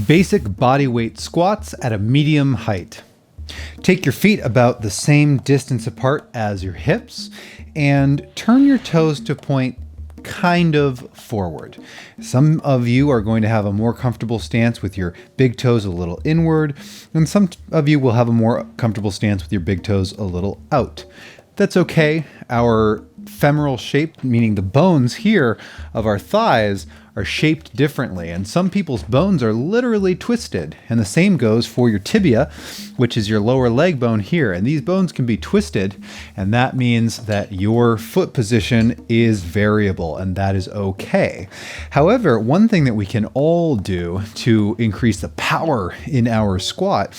Basic body weight squats at a medium height. Take your feet about the same distance apart as your hips and turn your toes to point kind of forward. Some of you are going to have a more comfortable stance with your big toes a little inward, and some of you will have a more comfortable stance with your big toes a little out. That's okay. Our femoral shape, meaning the bones here of our thighs, are shaped differently, and some people's bones are literally twisted, and the same goes for your tibia, which is your lower leg bone here, and these bones can be twisted, and that means that your foot position is variable, and that is okay. However, one thing that we can all do to increase the power in our squat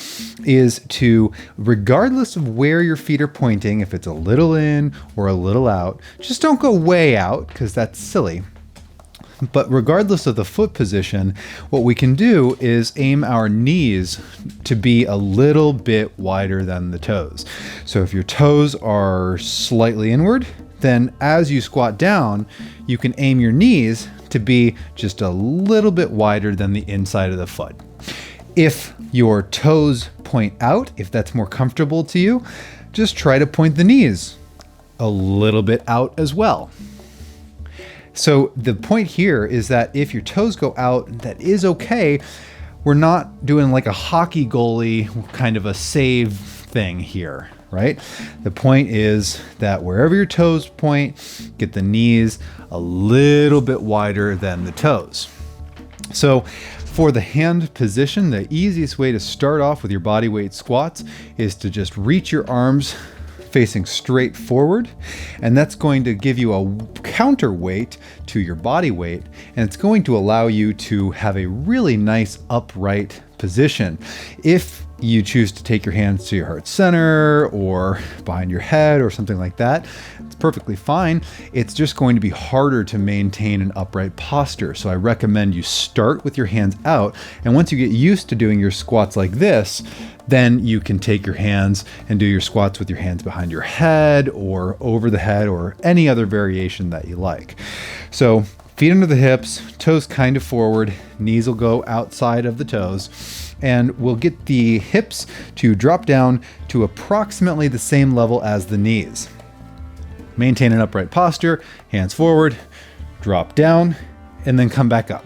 is to, regardless of where your feet are pointing, if it's a little in or a little out, just don't go way out because that's silly. But regardless of the foot position, what we can do is aim our knees to be a little bit wider than the toes. So if your toes are slightly inward, then as you squat down, you can aim your knees to be just a little bit wider than the inside of the foot. If your toes point out, if that's more comfortable to you, just try to point the knees a little bit out as well. So the point here is that if your toes go out, that is okay. We're not doing like a hockey goalie kind of a save thing here, right? The point is that wherever your toes point, get the knees a little bit wider than the toes. So for the hand position, the easiest way to start off with your body weight squats is to just reach your arms facing straight forward, and that's going to give you a counterweight to your body weight, and it's going to allow you to have a really nice upright position. If you choose to take your hands to your heart center or behind your head or something like that, it's perfectly fine. It's just going to be harder to maintain an upright posture. So I recommend you start with your hands out, and once you get used to doing your squats like this, then you can take your hands and do your squats with your hands behind your head or over the head or any other variation that you like. So feet under the hips, toes kind of forward, knees will go outside of the toes, and we'll get the hips to drop down to approximately the same level as the knees. Maintain an upright posture, hands forward, drop down, and then come back up.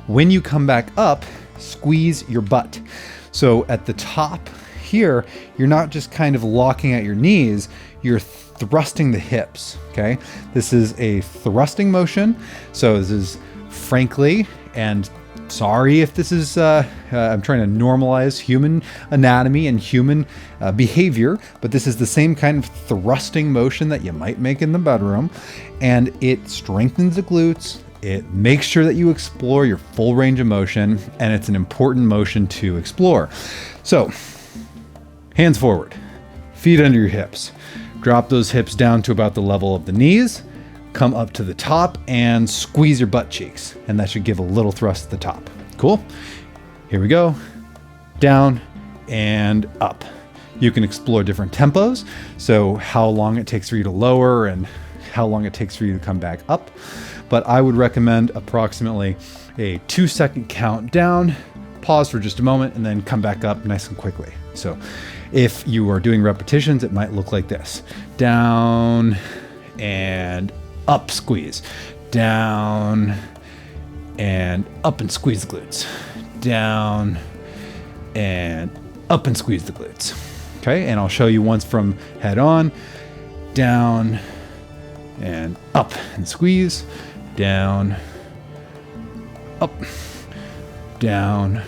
When you come back up, squeeze your butt. So at the top here, you're not just kind of locking at your knees, you're thrusting the hips, okay? This is a thrusting motion. So this is frankly, and sorry if this is, I'm trying to normalize human anatomy and human behavior, but this is the same kind of thrusting motion that you might make in the bedroom, and it strengthens the glutes. It makes sure that you explore your full range of motion, and it's an important motion to explore. So, hands forward, feet under your hips. Drop those hips down to about the level of the knees. Come up to the top and squeeze your butt cheeks, and that should give a little thrust at the top. Cool? Here we go. Down and up. You can explore different tempos, so how long it takes for you to lower and how long it takes for you to come back up. But I would recommend approximately a 2-second count down, pause for just a moment, and then come back up nice and quickly. So if you are doing repetitions, it might look like this. Down and up, squeeze. Down and up and squeeze the glutes. Down and up and squeeze the glutes. Okay, and I'll show you once from head on. Down and up and squeeze. Down, up, down,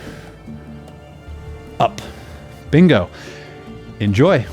up. Bingo. Enjoy.